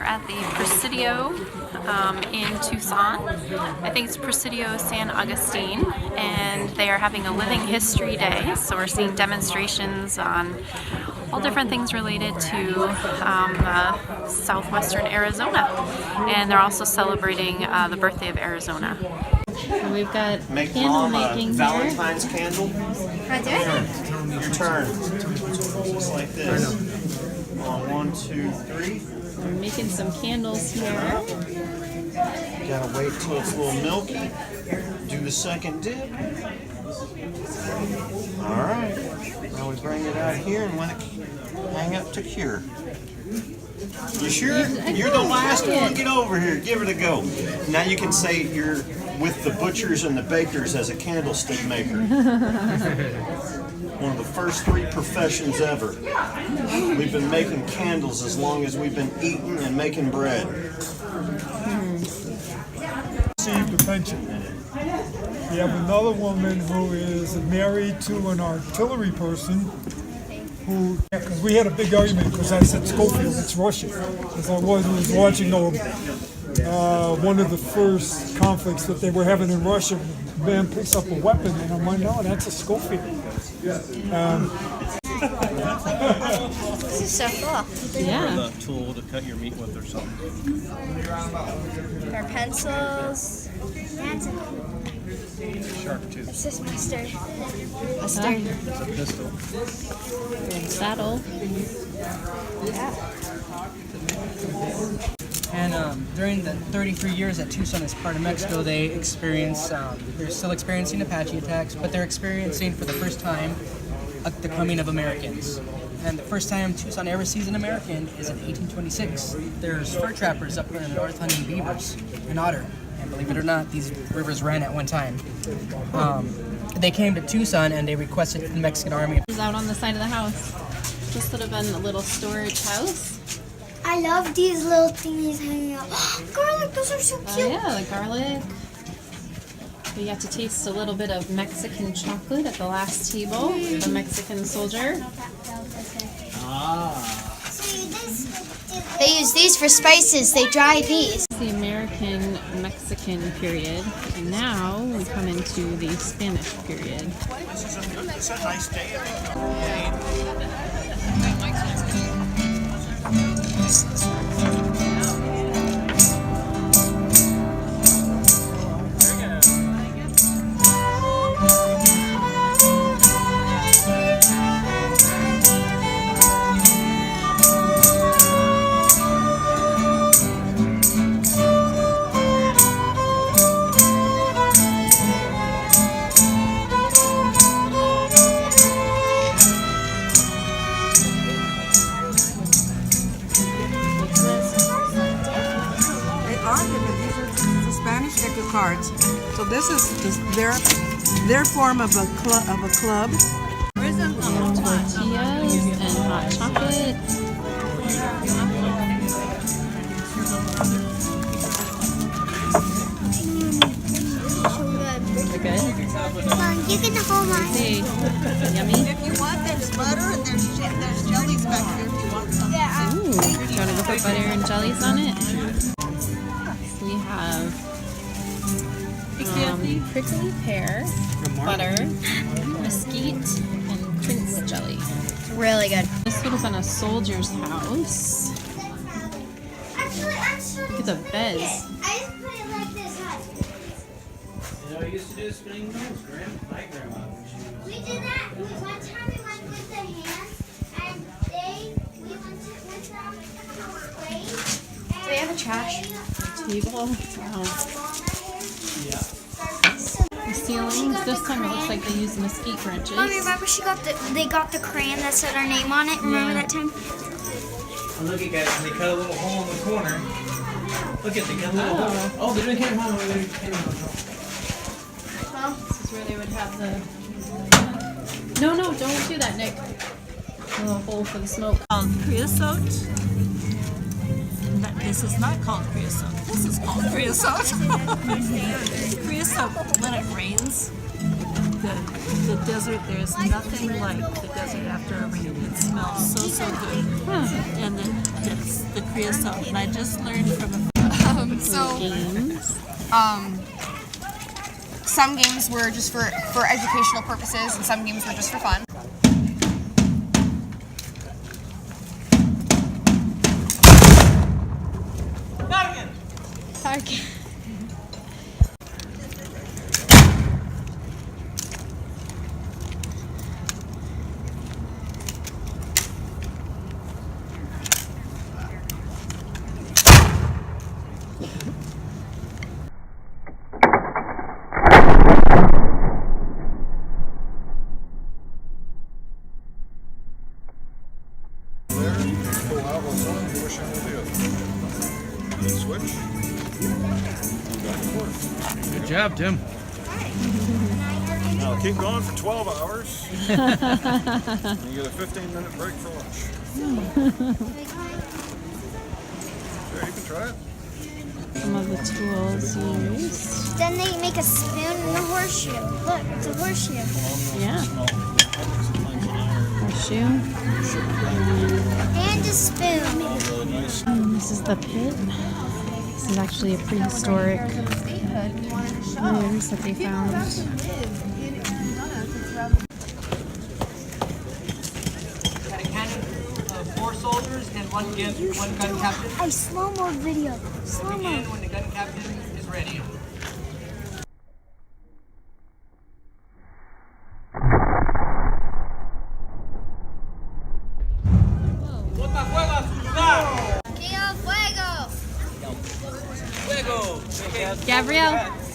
at the Prisidio in Tucson. I think it's Prisidio San Agustin, and they are having a living history day. So we're seeing demonstrations on all different things related to southwestern Arizona, and they're also celebrating the birthday of Arizona. So we've got candle making Valentine's here. candle. Right there? Your turn. Just like this. On 1, 2, 3. We're making some candles here. Gotta wait till it's a little milky. Do the second dip. Alright. Now we bring it out here and let it hang up to cure. You sure? You're the last one. Get over here. Give it a go. Now you can say you're with the butchers and the bakers as a candlestick maker. One of the first 3 professions ever. We've been making candles as long as we've been eating and making bread. Received a pension. We have another woman who is married to an artillery person who, because we had a big argument because I said Schofield, it's Russian. Because I was watching one of the first conflicts that they were having in Russia. The man picks up a weapon and I'm like, no, that's a Schofield. This is so cool. Yeah. The tool to cut your meat with or something. Our pencils. Sharp too. It's just mustard. It's a pistol. Saddle. Yeah. And during the 33 years that Tucson is part of Mexico, they experienced, they're still experiencing Apache attacks, but they're experiencing for the first time the coming of Americans. And the first time Tucson ever sees an American is in 1826. There's fur trappers up there in the north hunting beavers and otter. And believe it or not, these rivers ran at one time. They came to Tucson and they requested the Mexican army. It was out on the side of the house. This would have been a little storage house. I love these little thingies hanging out. Garlic, those are so cute. Oh yeah, the garlic. We got to taste a little bit of Mexican chocolate at the last table. The Mexican soldier. They use these for spices. They dry these. The American-Mexican period, and now we come into the Spanish period. This is a nice day. Cards. So this is their form of a club. And tortillas and hot chocolate. They're good. You get the whole one. Hey, yummy. If you want, there's butter and there's jellies back there if you want some. Yeah. Ooh, do you want to go put butter and jellies on it? We have prickly pear, butter, mesquite, and prince jelly. Really good. This would have been a soldier's house. Actually, I'm sorry. Look at the beds. I just put it like this. You know, I used to do spinning wheels, my grandma. We did that. One time we went with the hands, and we went with them ways. Do we have a trash? Table. Wow. The ceilings. This time it looks like they used mesquite branches. Mommy, remember they got the crayon that said our name on it? Remember that time? Oh, look at guys, they cut a little hole in the corner. Look at they cut a little hole. Oh, they're doing camera hole. This is where they would have the... No, don't do that, Nick. A little hole for the smoke. Called creosote. This is not called creosote. This is called creosote. Creosote when it rains. good. In the desert, there's nothing like the desert after a rain. It smells so good. And it's the creosote. And I just learned from a Some games were just for educational purposes, and some games were just for fun. Target. Switch. Good job, Tim. Now keep going for 12 hours. And you get a 15-minute break for lunch. There, you can try it. Some of the tools used. Then they make a spoon and a horseshoe. Look, it's a horseshoe. Yeah. Horseshoe. And a spoon. This is the pit. This is actually a prehistoric ruins that they found. Had a cannon of 4 soldiers and one gun captain. A slow-mo video. Slow-mo. Begin when the gun captain is ready.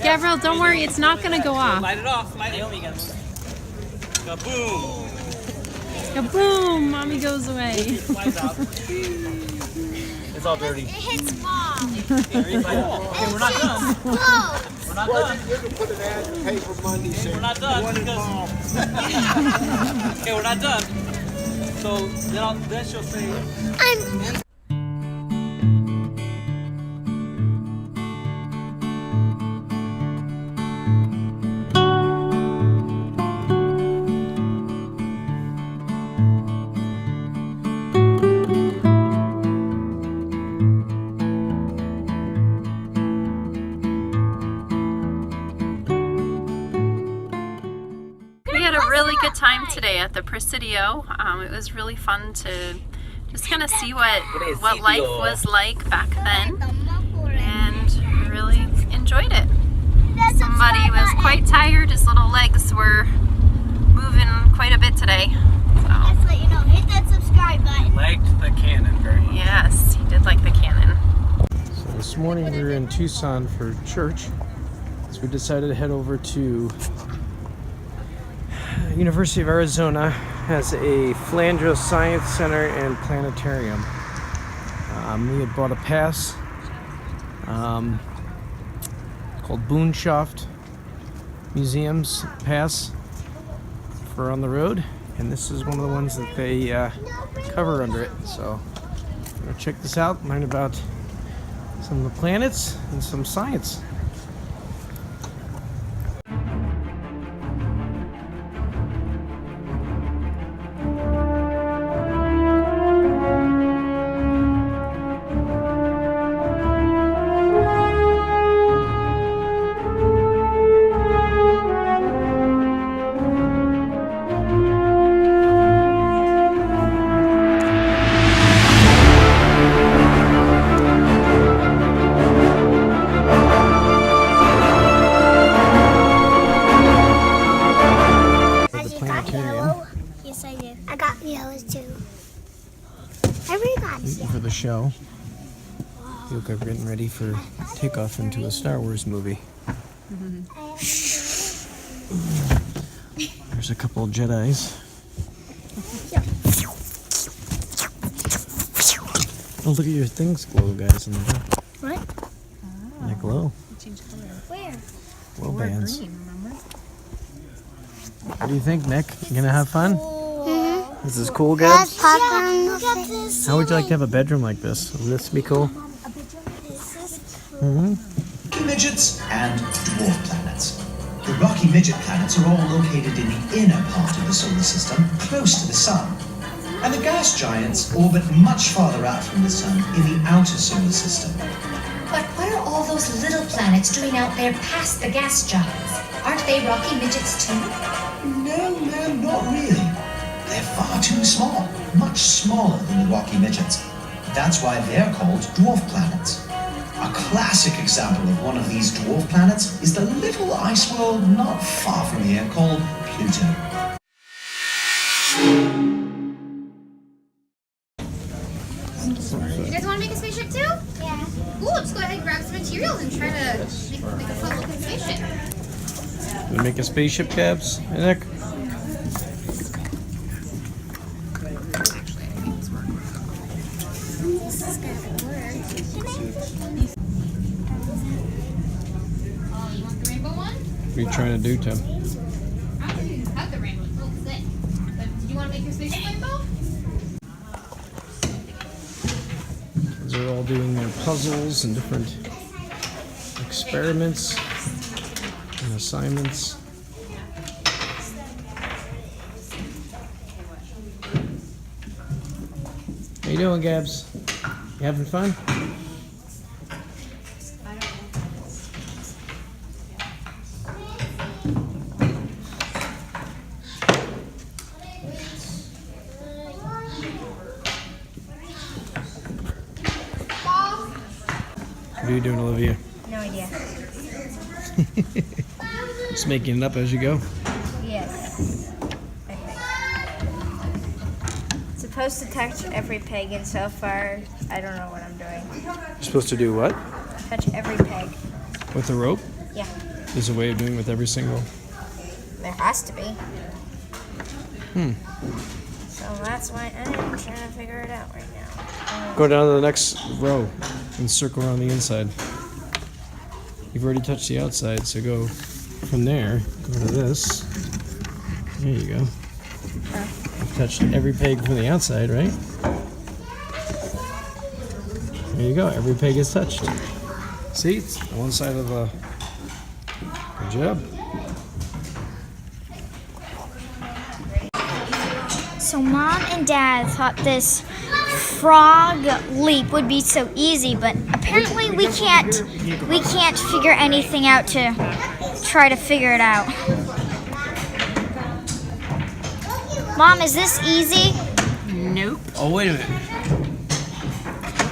Gabrielle, don't worry, it's not gonna go off. Light it off. Naomi got kaboom. Kaboom! Mommy goes away. Flies out. It's all dirty. It hits mom. Okay, we're not done. Whoa. We're not done. You can put an ad in the paper Monday saying, We're not done because okay, we're not done. So then she'll say good time today at the Prisidio. It was really fun to just kind of see what life was like back then, and really enjoyed it. Somebody was quite tired. His little legs were moving quite a bit today. So. Just let you know, hit that subscribe button. liked the cannon very much. Yes, he did like the cannon. So this morning we were in Tucson for church, so we decided to head over to University of Arizona. Has a Flandreau Science Center and Planetarium. We had bought a pass called Boonshaft Museum's Pass for on the road, and this is one of the ones that they cover under it. So we're gonna check this out, learn about some of the planets and some science. Yes, I did. I got yellows too. Everybody's For the show. You look like we're getting ready for takeoff into a Star Wars movie. There's a couple of Jedis. Oh, look at your things glow, guys. In the back. What? They glow. Where? Glow bands. What do you think, Nick? You gonna have fun? This is cool, guys. Look at this. How would you like to have a bedroom like this? Would this be cool? This is Mm-hmm. Midgets and dwarf planets. The rocky midget planets are all located in the inner part of the solar system, close to the sun. And the gas giants orbit much farther out from the sun in the outer solar system. But what are all those little planets doing out there past the gas giants? Aren't they rocky midgets too? No, not really. They're far too small, much smaller than the rocky midgets. That's why they're called dwarf planets. A classic example of one of these dwarf planets is the little ice world not far from here called Pluto. You guys want to make a spaceship too? Yeah. Cool, just go ahead and grab some materials and try to make a fun looking spaceship. We make a spaceship, Cabs? Nick? What are you trying to do, Tim? I don't even have the rainbow, it looks sick. But do you want to make your spaceship rainbow? They're all doing their puzzles and different experiments and assignments. How you doing, Gabs? You having fun? What are you doing, Olivia? No idea. Just making it up as you go. Yes. I think. Supposed to touch every peg, and so far, I don't know what I'm doing. You're supposed to do what? Touch every peg. With the rope? Yeah. There's a way of doing it with every single. There has to be. Hmm. So that's why I'm trying to figure it out right now. Go down to the next row and circle around the inside. You've already touched the outside, so go from there, go to this. There you go. You've touched every peg from the outside, right? There you go, every peg is touched. See, it's on one side of the... Good job. So Mom and Dad thought this frog leap would be so easy, but apparently we can't figure anything out to try to figure it out. Mom, is this easy? Nope. Oh, wait a minute.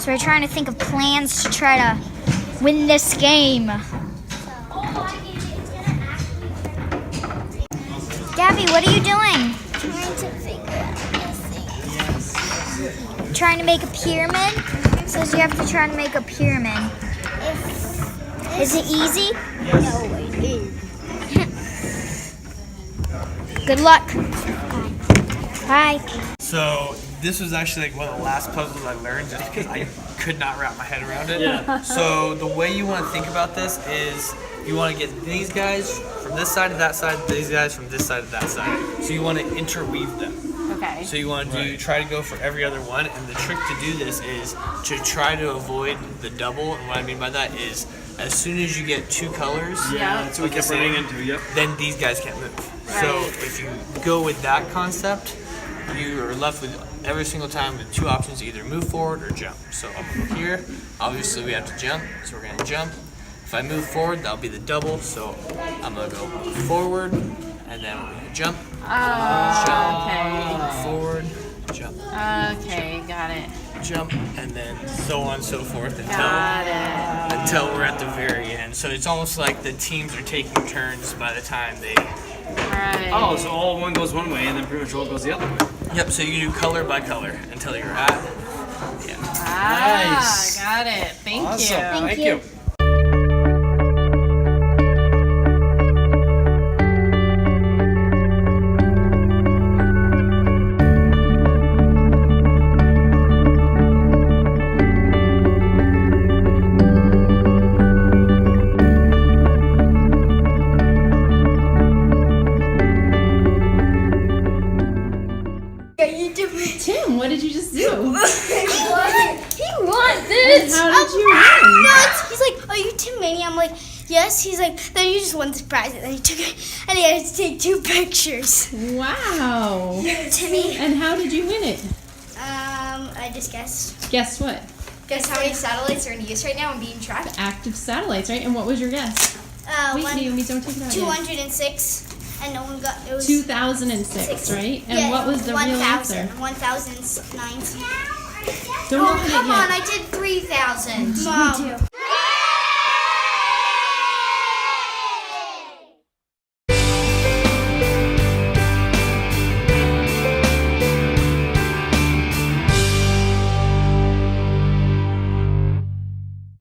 So we're trying to think of plans to try to win this game. Gabby, what are you doing? Trying to figure out this. Trying to make a pyramid? It says you have to try to make a pyramid. Is it easy? No, it is. Good luck. Bye. So this was actually like one of the last puzzles I learned just because I could not wrap my head around it. Yeah. So the way you want to think about this is you want to get these guys from this side to that side, these guys from this side to that side. So you want to interweave them. Okay. So you want to try to go for every other one, and the trick to do this is to try to avoid the double. And what I mean by that is, as soon as you get two colors, that's what we kept running into. Yep. then these guys can't move. So if you go with that concept, you are left with every single time with two options: either move forward or jump. So I'm gonna go here. Obviously, we have to jump, so we're gonna jump. If I move forward, that'll be the double. So I'm gonna go forward, and then we're gonna jump. Jump, Okay. forward, jump. Okay, got it. Jump, and then so on and so forth Got it. until we're at the very end. So it's almost like the teams are taking turns by the time they. Alright. Oh, so all one goes one way and then pretty much all goes the other way. Yep. So you do color by color until you're at. Yeah. Ah, got it. Thank Awesome. you. Thank you. Tim, what did you just do? He won this. How did you win? No, he's like, are you Tim Maney? I'm like, yes. He's like, then you just won the prize. And then he took it, and he had to take 2 pictures. Wow. Timmy. And how did you win it? I just guessed. Guess what? Guess how many satellites are in use right now and being tracked? Active satellites, right? And what was your guess? Wait, Naomi, don't take it out yet. 206, and no one got it was 2006, right? And yeah, what was the real 1,000. answer? 1,009. Don't open it Come yet. on, I did 3,000. Mom.